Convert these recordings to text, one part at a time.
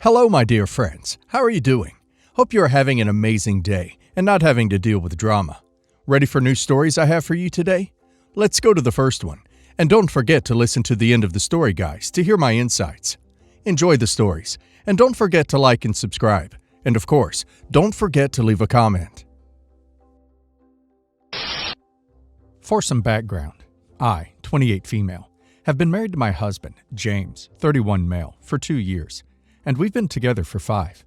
Hello, my dear friends. How are you doing? Hope you are having an amazing day and not having to deal with drama. Ready for new stories I have for you today? Let's go to the first one. And don't forget to listen to the end of the story, guys, to hear my insights. Enjoy the stories. And don't forget to like and subscribe. And of course, don't forget to leave a comment. For some background, I, 28 female, have been married to my husband, James, 31 male, for 2 years. And we've been together for 5.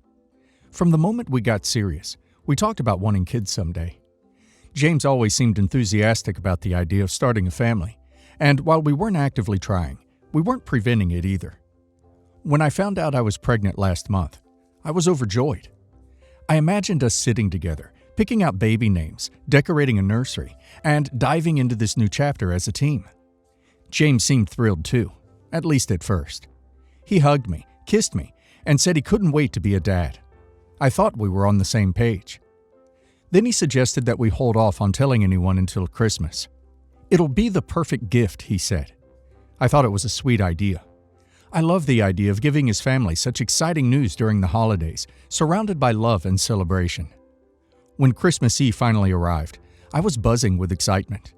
From the moment we got serious, we talked about wanting kids someday. James always seemed enthusiastic about the idea of starting a family, and while we weren't actively trying, we weren't preventing it either. When I found out I was pregnant last month, I was overjoyed. I imagined us sitting together, picking out baby names, decorating a nursery, and diving into this new chapter as a team. James seemed thrilled too, at least at first. He hugged me, kissed me, and said he couldn't wait to be a dad. I thought we were on the same page. Then he suggested that we hold off on telling anyone until Christmas. It'll be the perfect gift, he said. I thought it was a sweet idea. I love the idea of giving his family such exciting news during the holidays, surrounded by love and celebration. When Christmas Eve finally arrived, I was buzzing with excitement.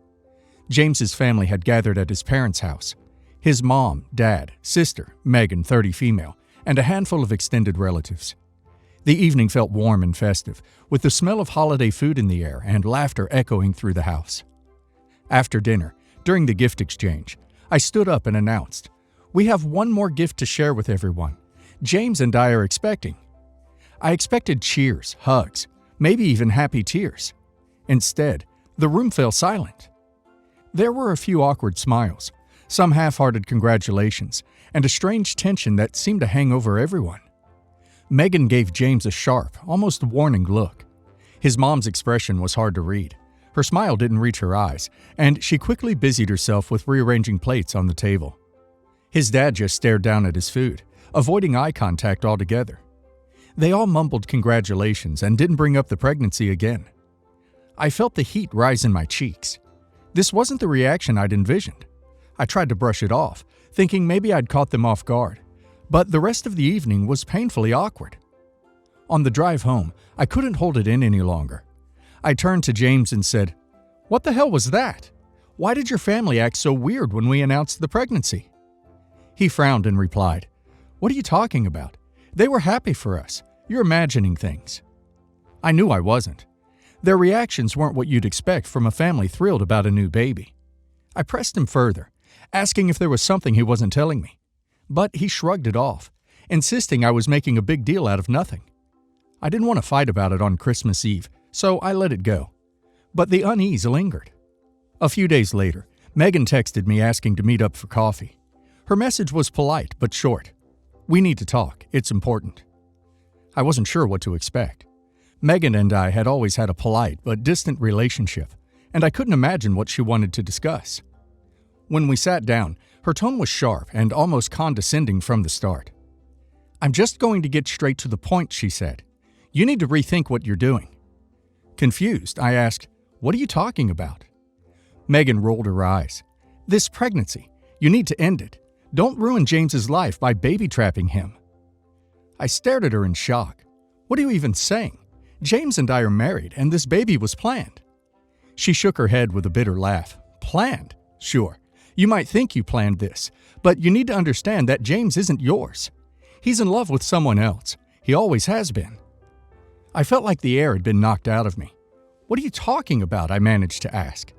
James's family had gathered at his parents' house. His mom, dad, sister, Megan, 30 female, and a handful of extended relatives. The evening felt warm and festive, with the smell of holiday food in the air and laughter echoing through the house. After dinner, during the gift exchange, I stood up and announced, "We have one more gift to share with everyone. James and I are expecting." I expected cheers, hugs, maybe even happy tears. Instead, the room fell silent. There were a few awkward smiles, some half-hearted congratulations, and a strange tension that seemed to hang over everyone. Megan gave James a sharp, almost warning look. His mom's expression was hard to read. Her smile didn't reach her eyes, and she quickly busied herself with rearranging plates on the table. His dad just stared down at his food, avoiding eye contact altogether. They all mumbled congratulations and didn't bring up the pregnancy again. I felt the heat rise in my cheeks. This wasn't the reaction I'd envisioned. I tried to brush it off, thinking maybe I'd caught them off guard, but the rest of the evening was painfully awkward. On the drive home, I couldn't hold it in any longer. I turned to James and said, "What the hell was that? Why did your family act so weird when we announced the pregnancy?" He frowned and replied, "What are you talking about? They were happy for us. You're imagining things." I knew I wasn't. Their reactions weren't what you'd expect from a family thrilled about a new baby. I pressed him further, asking if there was something he wasn't telling me. But he shrugged it off, insisting I was making a big deal out of nothing. I didn't want to fight about it on Christmas Eve, so I let it go. But the unease lingered. A few days later, Megan texted me asking to meet up for coffee. Her message was polite but short. "We need to talk. It's important." I wasn't sure what to expect. Megan and I had always had a polite but distant relationship, and I couldn't imagine what she wanted to discuss. When we sat down, her tone was sharp and almost condescending from the start. "I'm just going to get straight to the point," she said. "You need to rethink what you're doing." Confused, I asked, "What are you talking about?" Megan rolled her eyes. "This pregnancy. You need to end it. Don't ruin James's life by baby-trapping him." I stared at her in shock. "What are you even saying? James and I are married, and this baby was planned." She shook her head with a bitter laugh. "Planned? Sure. You might think you planned this, but you need to understand that James isn't yours. He's in love with someone else. He always has been." I felt like the air had been knocked out of me. "What are you talking about?" I managed to ask.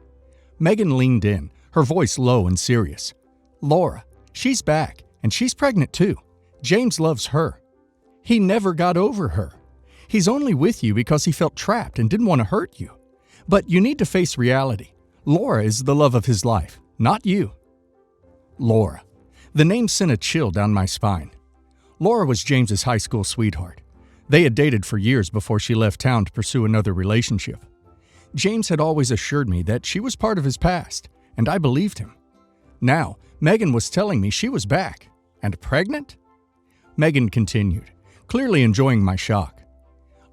Megan leaned in, her voice low and serious. "Laura, she's back, and she's pregnant too. James loves her. He never got over her. He's only with you because he felt trapped and didn't want to hurt you. But you need to face reality. Laura is the love of his life, not you." Laura. The name sent a chill down my spine. Laura was James's high school sweetheart. They had dated for years before she left town to pursue another relationship. James had always assured me that she was part of his past, and I believed him. Now, Megan was telling me she was back. And pregnant? Megan continued, clearly enjoying my shock.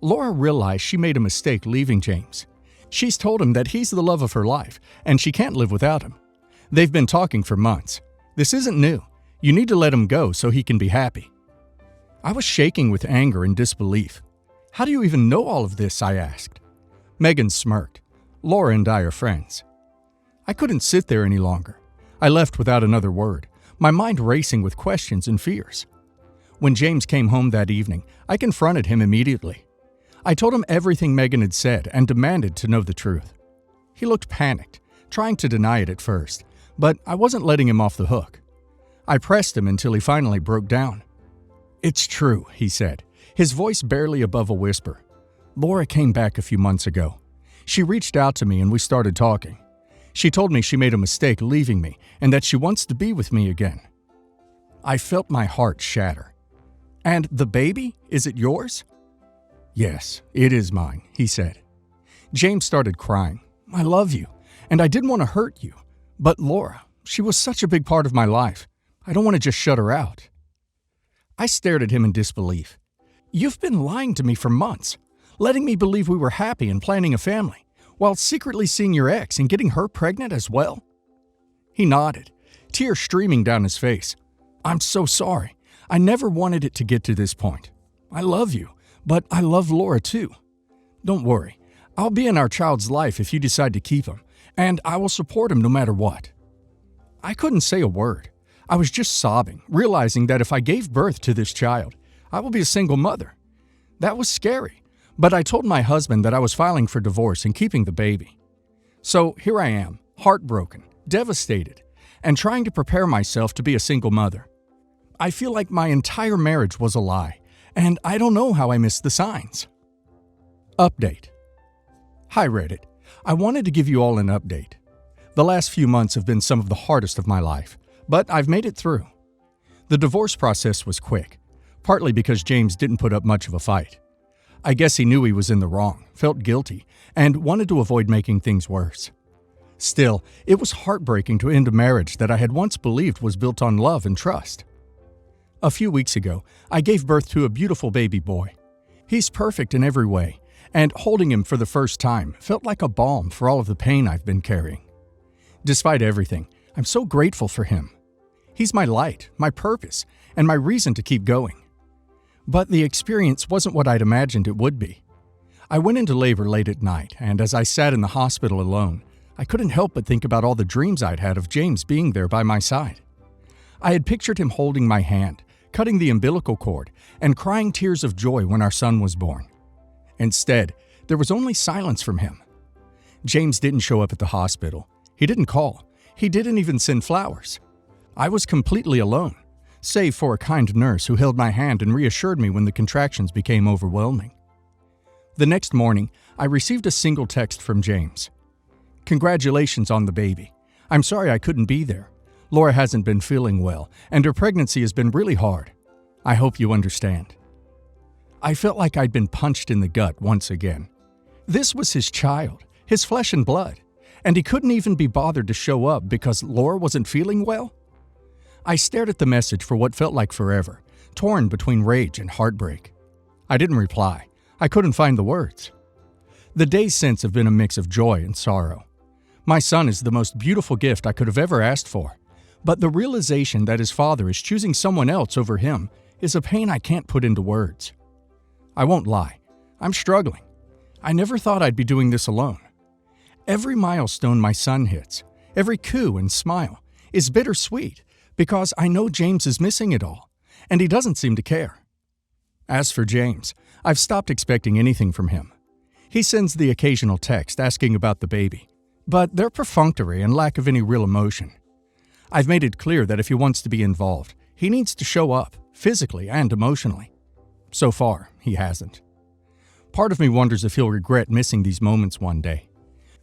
Laura realized she made a mistake leaving James. She's told him that he's the love of her life, and she can't live without him. They've been talking for months. This isn't new. You need to let him go so he can be happy. I was shaking with anger and disbelief. "How do you even know all of this?" I asked. Megan smirked. "Laura and I are friends." I couldn't sit there any longer. I left without another word, my mind racing with questions and fears. When James came home that evening, I confronted him immediately. I told him everything Megan had said and demanded to know the truth. He looked panicked, trying to deny it at first, but I wasn't letting him off the hook. I pressed him until he finally broke down. "It's true," he said, his voice barely above a whisper. "Laura came back a few months ago. She reached out to me and we started talking. She told me she made a mistake leaving me and that she wants to be with me again." I felt my heart shatter. "And the baby? Is it yours?" "Yes, it is mine," he said. James started crying. "I love you, and I didn't want to hurt you. But Laura, she was such a big part of my life. I don't want to just shut her out." I stared at him in disbelief. "You've been lying to me for months, letting me believe we were happy and planning a family, while secretly seeing your ex and getting her pregnant as well?" He nodded, tears streaming down his face. "I'm so sorry. I never wanted it to get to this point. I love you, but I love Laura too. Don't worry. I'll be in our child's life if you decide to keep him, and I will support him no matter what." I couldn't say a word. I was just sobbing, realizing that if I gave birth to this child, I will be a single mother. That was scary, but I told my husband that I was filing for divorce and keeping the baby. So here I am, heartbroken, devastated, and trying to prepare myself to be a single mother. I feel like my entire marriage was a lie, and I don't know how I missed the signs. Update. Hi Reddit. I wanted to give you all an update. The last few months have been some of the hardest of my life, but I've made it through. The divorce process was quick, partly because James didn't put up much of a fight. I guess he knew he was in the wrong, felt guilty, and wanted to avoid making things worse. Still, it was heartbreaking to end a marriage that I had once believed was built on love and trust. A few weeks ago, I gave birth to a beautiful baby boy. He's perfect in every way, and holding him for the first time felt like a balm for all of the pain I've been carrying. Despite everything, I'm so grateful for him. He's my light, my purpose, and my reason to keep going. But the experience wasn't what I'd imagined it would be. I went into labor late at night, and as I sat in the hospital alone, I couldn't help but think about all the dreams I'd had of James being there by my side. I had pictured him holding my hand, cutting the umbilical cord, and crying tears of joy when our son was born. Instead, there was only silence from him. James didn't show up at the hospital. He didn't call. He didn't even send flowers. I was completely alone, save for a kind nurse who held my hand and reassured me when the contractions became overwhelming. The next morning, I received a single text from James. "Congratulations on the baby. I'm sorry I couldn't be there. Laura hasn't been feeling well, and her pregnancy has been really hard. I hope you understand." I felt like I'd been punched in the gut once again. This was his child, his flesh and blood, and he couldn't even be bothered to show up because Laura wasn't feeling well? I stared at the message for what felt like forever, torn between rage and heartbreak. I didn't reply. I couldn't find the words. The days since have been a mix of joy and sorrow. My son is the most beautiful gift I could have ever asked for, but the realization that his father is choosing someone else over him is a pain I can't put into words. I won't lie. I'm struggling. I never thought I'd be doing this alone. Every milestone my son hits, every coo and smile, is bittersweet because I know James is missing it all, and he doesn't seem to care. As for James, I've stopped expecting anything from him. He sends the occasional text asking about the baby, but they're perfunctory and lack of any real emotion. I've made it clear that if he wants to be involved, he needs to show up, physically and emotionally. So far, he hasn't. Part of me wonders if he'll regret missing these moments one day.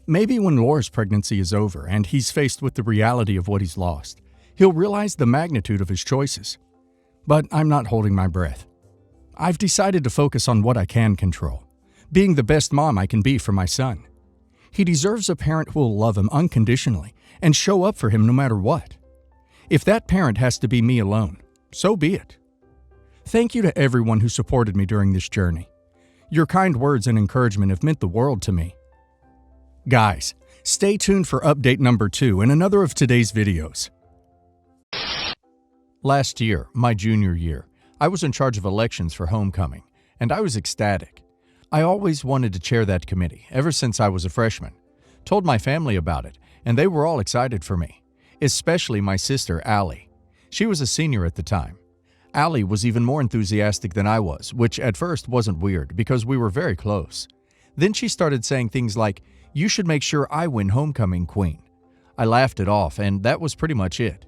Maybe when Laura's pregnancy is over and he's faced with the reality of what he's lost, he'll realize the magnitude of his choices. But I'm not holding my breath. I've decided to focus on what I can control, being the best mom I can be for my son. He deserves a parent who will love him unconditionally and show up for him no matter what. If that parent has to be me alone, so be it. Thank you to everyone who supported me during this journey. Your kind words and encouragement have meant the world to me. Guys, stay tuned for update number 2 in another of today's videos. Last year, my junior year, I was in charge of elections for homecoming, and I was ecstatic. I always wanted to chair that committee ever since I was a freshman. Told my family about it, and they were all excited for me, especially my sister, Allie. She was a senior at the time. Allie was even more enthusiastic than I was, which at first wasn't weird because we were very close. Then she started saying things like, "You should make sure I win homecoming queen." I laughed it off, and that was pretty much it.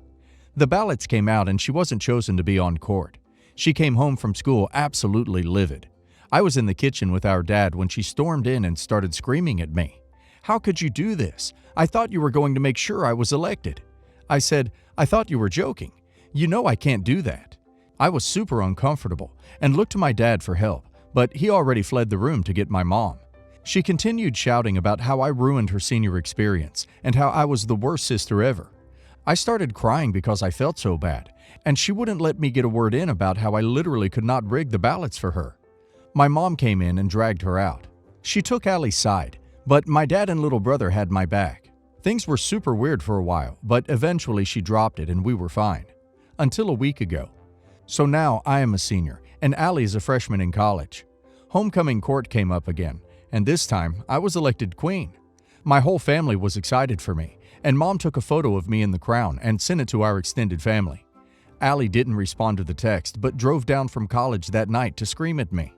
The ballots came out and she wasn't chosen to be on court. She came home from school absolutely livid. I was in the kitchen with our dad when she stormed in and started screaming at me. "How could you do this? I thought you were going to make sure I was elected." I said, "I thought you were joking. You know I can't do that." I was super uncomfortable and looked to my dad for help, but he already fled the room to get my mom. She continued shouting about how I ruined her senior experience and how I was the worst sister ever. I started crying because I felt so bad, and she wouldn't let me get a word in about how I literally could not rig the ballots for her. My mom came in and dragged her out. She took Allie's side, but my dad and little brother had my back. Things were super weird for a while, but eventually she dropped it and we were fine. Until a week ago. So now I am a senior, and Allie is a freshman in college. Homecoming court came up again, and this time I was elected queen. My whole family was excited for me, and Mom took a photo of me in the crown and sent it to our extended family. Allie didn't respond to the text, but drove down from college that night to scream at me.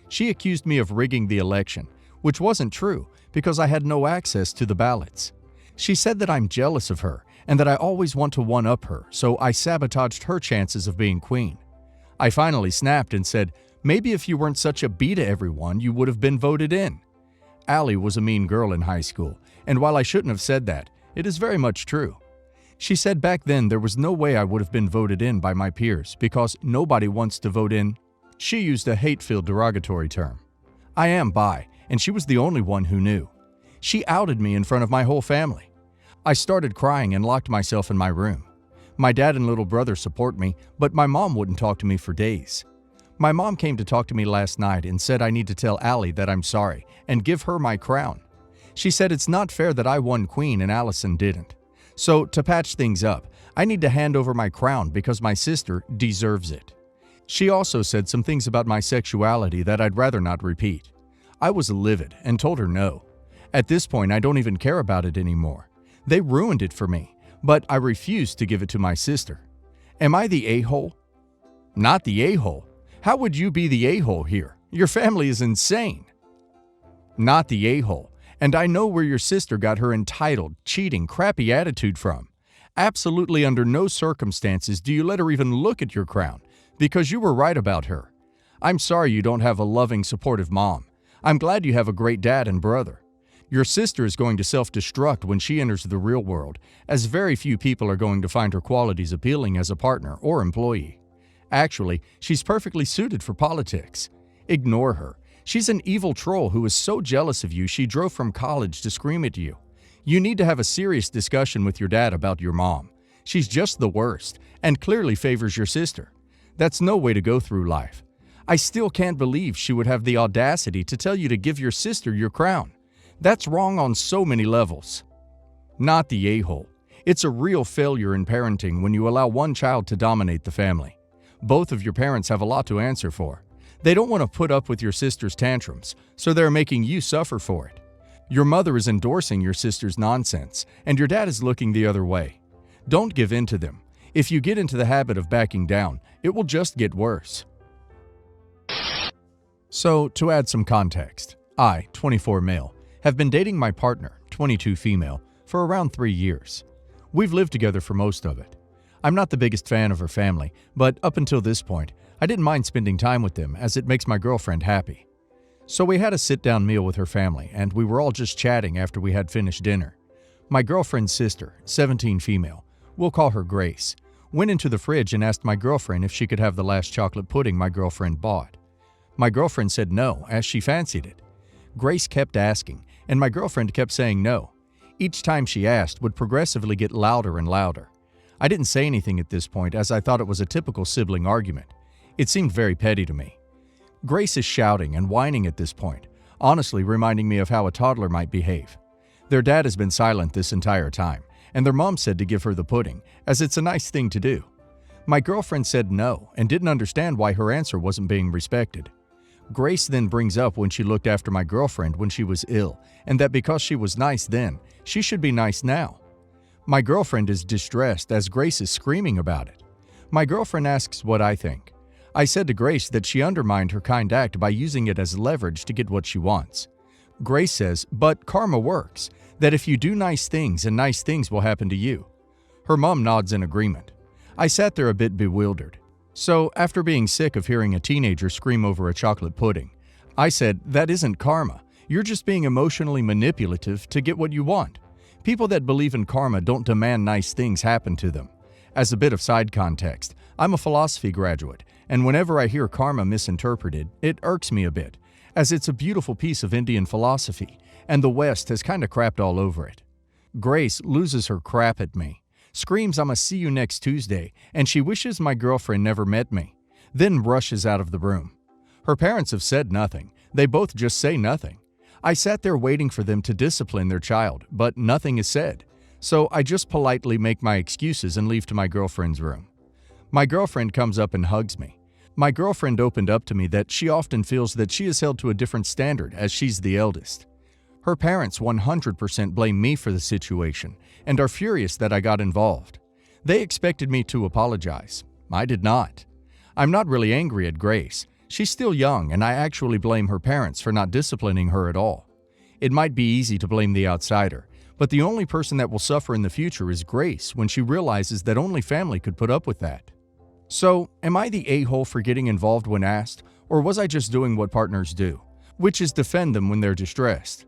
She accused me of rigging the election, which wasn't true because I had no access to the ballots. She said that I'm jealous of her and that I always want to one-up her, so I sabotaged her chances of being queen. I finally snapped and said, "Maybe if you weren't such a bee to everyone, you would have been voted in." Allie was a mean girl in high school, and while I shouldn't have said that, it is very much true. She said back then there was no way I would have been voted in by my peers because nobody wants to vote in. She used a hate-filled derogatory term. I am bi, and she was the only one who knew. She outed me in front of my whole family. I started crying and locked myself in my room. My dad and little brother support me, but my mom wouldn't talk to me for days. My mom came to talk to me last night and said I need to tell Allie that I'm sorry and give her my crown. She said it's not fair that I won queen and Allison didn't. So to patch things up, I need to hand over my crown because my sister deserves it. She also said some things about my sexuality that I'd rather not repeat. I was livid and told her no. At this point, I don't even care about it anymore. They ruined it for me, but I refuse to give it to my sister. Am I the a-hole? Not the a-hole. How would you be the a-hole here? Your family is insane. Not the a-hole. And I know where your sister got her entitled, cheating, crappy attitude from. Absolutely under no circumstances do you let her even look at your crown, because you were right about her. I'm sorry you don't have a loving, supportive mom. I'm glad you have a great dad and brother. Your sister is going to self-destruct when she enters the real world, as very few people are going to find her qualities appealing as a partner or employee. Actually, she's perfectly suited for politics. Ignore her. She's an evil troll who is so jealous of you she drove from college to scream at you. You need to have a serious discussion with your dad about your mom. She's just the worst and clearly favors your sister. That's no way to go through life. I still can't believe she would have the audacity to tell you to give your sister your crown. That's wrong on so many levels. Not the a-hole. It's a real failure in parenting when you allow one child to dominate the family. Both of your parents have a lot to answer for. They don't want to put up with your sister's tantrums, so they're making you suffer for it. Your mother is endorsing your sister's nonsense, and your dad is looking the other way. Don't give in to them. If you get into the habit of backing down, it will just get worse. So, to add some context, I, 24 male, have been dating my partner, 22 female, for around 3 years. We've lived together for most of it. I'm not the biggest fan of her family, but up until this point, I didn't mind spending time with them as it makes my girlfriend happy. So we had a sit-down meal with her family, and we were all just chatting after we had finished dinner. My girlfriend's sister, 17 female, we'll call her Grace, went into the fridge and asked my girlfriend if she could have the last chocolate pudding my girlfriend bought. My girlfriend said no, as she fancied it. Grace kept asking, and my girlfriend kept saying no. Each time she asked would progressively get louder and louder. I didn't say anything at this point as I thought it was a typical sibling argument. It seemed very petty to me. Grace is shouting and whining at this point, honestly reminding me of how a toddler might behave. Their dad has been silent this entire time, and their mom said to give her the pudding, as it's a nice thing to do. My girlfriend said no and didn't understand why her answer wasn't being respected. Grace then brings up when she looked after my girlfriend when she was ill, and that because she was nice then, she should be nice now. My girlfriend is distressed as Grace is screaming about it. My girlfriend asks what I think. I said to Grace that she undermined her kind act by using it as leverage to get what she wants. Grace says, but karma works, that if you do nice things and nice things will happen to you. Her mom nods in agreement. I sat there a bit bewildered. So, after being sick of hearing a teenager scream over a chocolate pudding, I said, that isn't karma. You're just being emotionally manipulative to get what you want. People that believe in karma don't demand nice things happen to them. As a bit of side context, I'm a philosophy graduate, and whenever I hear karma misinterpreted, it irks me a bit, as it's a beautiful piece of Indian philosophy, and the West has kinda crapped all over it. Grace loses her crap at me, screams I'ma see you next Tuesday, and she wishes my girlfriend never met me, then rushes out of the room. Her parents have said nothing. They both just say nothing. I sat there waiting for them to discipline their child, but nothing is said. So I just politely make my excuses and leave to my girlfriend's room. My girlfriend comes up and hugs me. My girlfriend opened up to me that she often feels that she is held to a different standard as she's the eldest. Her parents 100% blame me for the situation and are furious that I got involved. They expected me to apologize. I did not. I'm not really angry at Grace. She's still young, and I actually blame her parents for not disciplining her at all. It might be easy to blame the outsider, but the only person that will suffer in the future is Grace when she realizes that only family could put up with that. So, am I the a-hole for getting involved when asked, or was I just doing what partners do, which is defend them when they're distressed?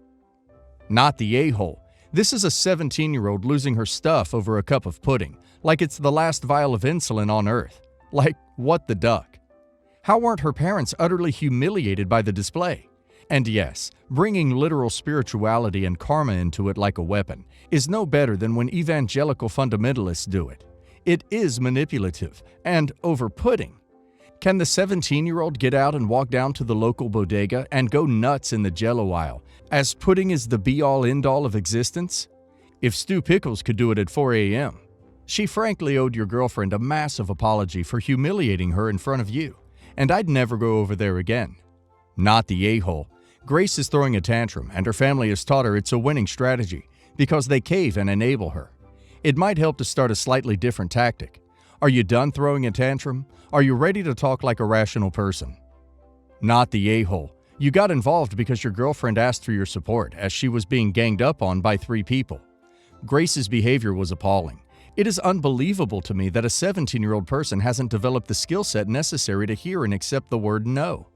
Not the a-hole. This is a 17-year-old losing her stuff over a cup of pudding, like it's the last vial of insulin on Earth. Like, what the duck? How weren't her parents utterly humiliated by the display? And yes, bringing literal spirituality and karma into it like a weapon is no better than when evangelical fundamentalists do it. It is manipulative and over-pudding. Can the 17-year-old get out and walk down to the local bodega and go nuts in the Jell-O aisle, as pudding is the be-all end-all of existence? If Stu Pickles could do it at 4 a.m., she frankly owed your girlfriend a massive apology for humiliating her in front of you, and I'd never go over there again. Not the a-hole. Grace is throwing a tantrum, and her family has taught her it's a winning strategy because they cave and enable her. It might help to start a slightly different tactic. Are you done throwing a tantrum? Are you ready to talk like a rational person? Not the a-hole. You got involved because your girlfriend asked for your support as she was being ganged up on by 3 people. Grace's behavior was appalling. It is unbelievable to me that a 17-year-old person hasn't developed the skill set necessary to hear and accept the word no.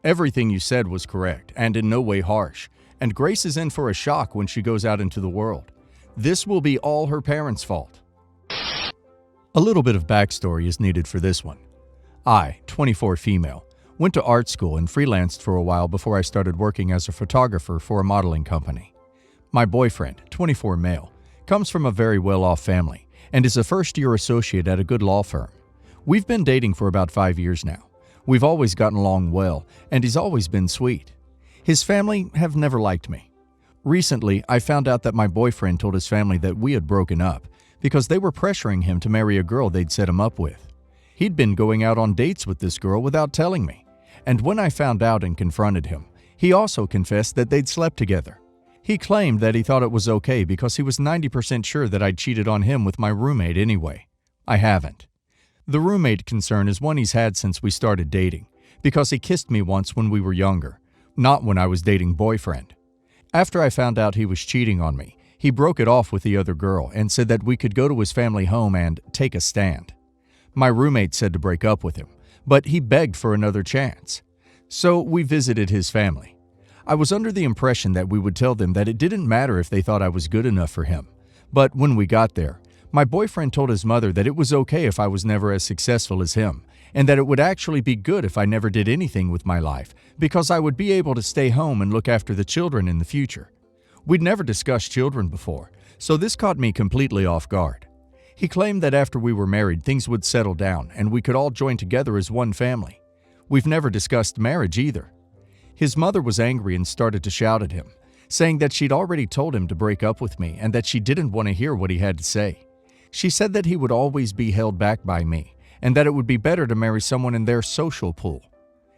Everything you said was correct and in no way harsh, and Grace is in for a shock when she goes out into the world. This will be all her parents' fault. A little bit of backstory is needed for this one. I, 24 female, went to art school and freelanced for a while before I started working as a photographer for a modeling company. My boyfriend, 24 male, comes from a very well-off family and is a first-year associate at a good law firm. We've been dating for about 5 years now. We've always gotten along well, and he's always been sweet. His family have never liked me. Recently, I found out that my boyfriend told his family that we had broken up because they were pressuring him to marry a girl they'd set him up with. He'd been going out on dates with this girl without telling me, and when I found out and confronted him, he also confessed that they'd slept together. He claimed that he thought it was okay because he was 90% sure that I'd cheated on him with my roommate anyway. I haven't. The roommate concern is one he's had since we started dating, because he kissed me once when we were younger, not when I was dating boyfriend. After I found out he was cheating on me, he broke it off with the other girl and said that we could go to his family home and take a stand. My roommate said to break up with him, but he begged for another chance. So we visited his family. I was under the impression that we would tell them that it didn't matter if they thought I was good enough for him. But when we got there, my boyfriend told his mother that it was okay if I was never as successful as him, and that it would actually be good if I never did anything with my life, because I would be able to stay home and look after the children in the future. We'd never discussed children before, so this caught me completely off guard. He claimed that after we were married, things would settle down and we could all join together as one family. We've never discussed marriage either. His mother was angry and started to shout at him, saying that she'd already told him to break up with me and that she didn't want to hear what he had to say. She said that he would always be held back by me and that it would be better to marry someone in their social pool.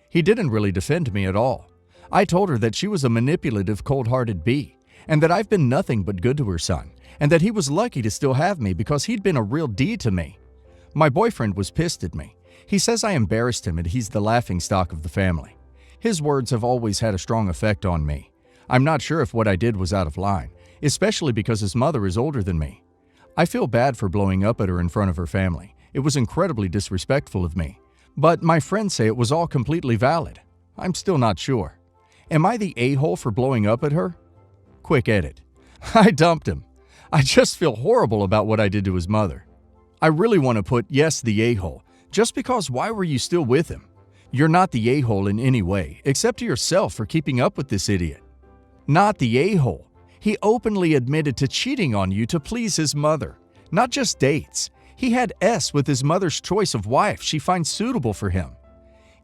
He didn't really defend me at all. I told her that she was a manipulative, cold-hearted bee, and that I've been nothing but good to her son, and that he was lucky to still have me because he'd been a real D to me. My boyfriend was pissed at me. He says I embarrassed him and he's the laughingstock of the family. His words have always had a strong effect on me. I'm not sure if what I did was out of line, especially because his mother is older than me. I feel bad for blowing up at her in front of her family. It was incredibly disrespectful of me. But my friends say it was all completely valid. I'm still not sure. Am I the a-hole for blowing up at her? Quick edit. I dumped him. I just feel horrible about what I did to his mother. I really want to put yes, the a-hole, just because why were you still with him? You're not the a-hole in any way, except to yourself for keeping up with this idiot. Not the a-hole. He openly admitted to cheating on you to please his mother. Not just dates. He had S with his mother's choice of wife she finds suitable for him.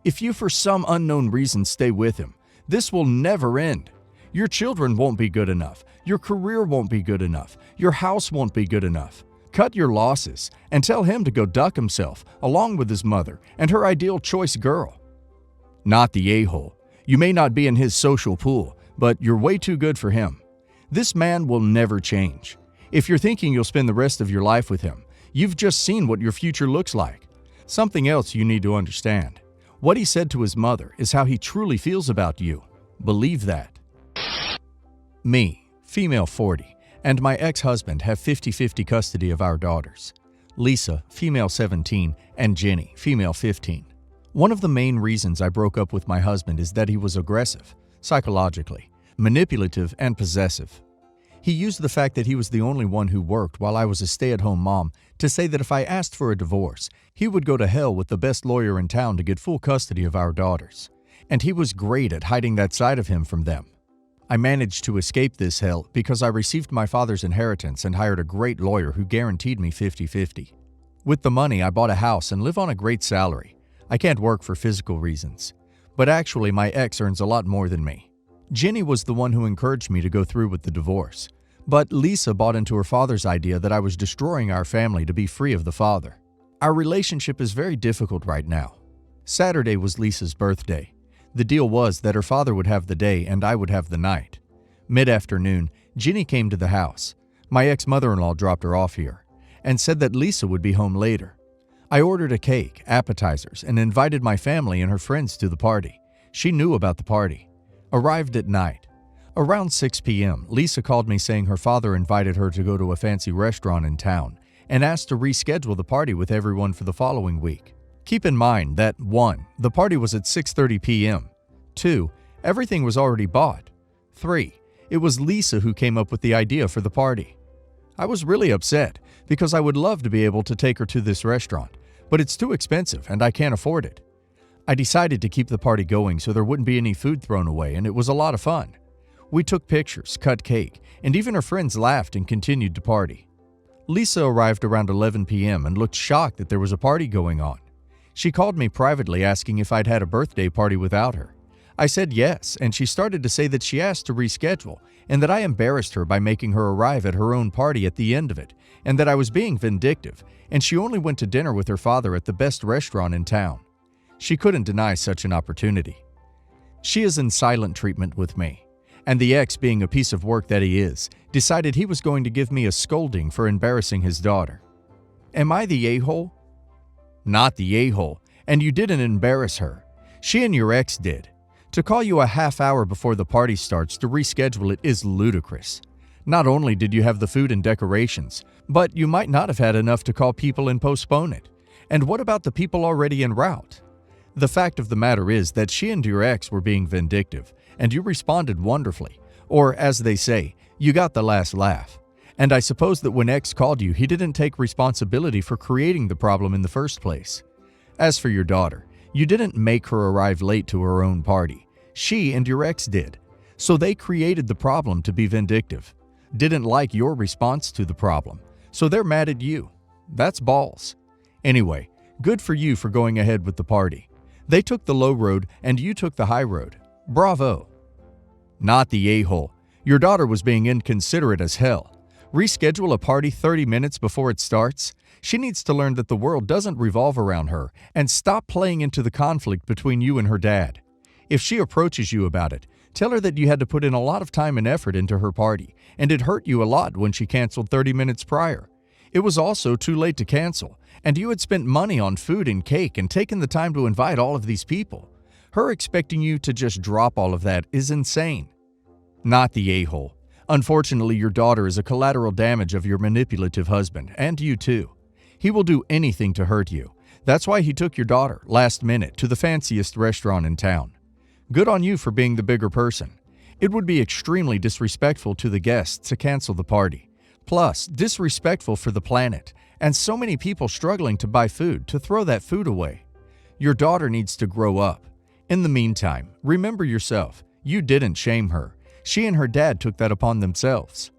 If you for some unknown reason stay with him, this will never end. Your children won't be good enough. Your career won't be good enough. Your house won't be good enough. Cut your losses and tell him to go duck himself along with his mother and her ideal choice girl. Not the a-hole. You may not be in his social pool, but you're way too good for him. This man will never change. If you're thinking you'll spend the rest of your life with him, you've just seen what your future looks like. Something else you need to understand. What he said to his mother is how he truly feels about you. Believe that. Me, female 40, and my ex-husband have 50-50 custody of our daughters. Lisa, female 17, and Jenny, female 15. One of the main reasons I broke up with my husband is that he was aggressive, psychologically, manipulative, and possessive. He used the fact that he was the only one who worked while I was a stay-at-home mom to say that if I asked for a divorce, he would go to hell with the best lawyer in town to get full custody of our daughters. And he was great at hiding that side of him from them. I managed to escape this hell because I received my father's inheritance and hired a great lawyer who guaranteed me 50-50. With the money, I bought a house and live on a great salary. I can't work for physical reasons. But actually, my ex earns a lot more than me. Jenny was the one who encouraged me to go through with the divorce. But Lisa bought into her father's idea that I was destroying our family to be free of the father. Our relationship is very difficult right now. Saturday was Lisa's birthday. The deal was that her father would have the day and I would have the night. Mid-afternoon, Jenny came to the house. My ex-mother-in-law dropped her off here and said that Lisa would be home later. I ordered a cake, appetizers, and invited my family and her friends to the party. She knew about the party. Arrived at night. Around 6 p.m., Lisa called me saying her father invited her to go to a fancy restaurant in town and asked to reschedule the party with everyone for the following week. Keep in mind that 1. The party was at 6:30 p.m. 2. Everything was already bought. 3. It was Lisa who came up with the idea for the party. I was really upset because I would love to be able to take her to this restaurant, but it's too expensive and I can't afford it. I decided to keep the party going so there wouldn't be any food thrown away, and it was a lot of fun. We took pictures, cut cake, and even her friends laughed and continued to party. Lisa arrived around 11 p.m. and looked shocked that there was a party going on. She called me privately asking if I'd had a birthday party without her. I said yes, and she started to say that she asked to reschedule and that I embarrassed her by making her arrive at her own party at the end of it, and that I was being vindictive, and she only went to dinner with her father at the best restaurant in town. She couldn't deny such an opportunity. She is in silent treatment with me. And the ex, being a piece of work that he is, decided he was going to give me a scolding for embarrassing his daughter. Am I the a-hole? Not the a-hole, and you didn't embarrass her. She and your ex did. To call you a half hour before the party starts to reschedule it is ludicrous. Not only did you have the food and decorations, but you might not have had enough to call people and postpone it. And what about the people already en route? The fact of the matter is that she and your ex were being vindictive, and you responded wonderfully, or as they say, you got the last laugh. And I suppose that when X called you, he didn't take responsibility for creating the problem in the first place. As for your daughter, you didn't make her arrive late to her own party. She and your ex did. So they created the problem to be vindictive. Didn't like your response to the problem, so they're mad at you. That's balls. Anyway, good for you for going ahead with the party. They took the low road and you took the high road. Bravo. Not the a-hole. Your daughter was being inconsiderate as hell. Reschedule a party 30 minutes before it starts? She needs to learn that the world doesn't revolve around her and stop playing into the conflict between you and her dad. If she approaches you about it, tell her that you had to put in a lot of time and effort into her party, and it hurt you a lot when she canceled 30 minutes prior. It was also too late to cancel, and you had spent money on food and cake and taken the time to invite all of these people. Her expecting you to just drop all of that is insane. Not the a-hole. Unfortunately, your daughter is a collateral damage of your manipulative husband, and you too. He will do anything to hurt you. That's why he took your daughter, last minute, to the fanciest restaurant in town. Good on you for being the bigger person. It would be extremely disrespectful to the guests to cancel the party. Plus, disrespectful for the planet, and so many people struggling to buy food to throw that food away. Your daughter needs to grow up. In the meantime, remember yourself. You didn't shame her. She and her dad took that upon themselves.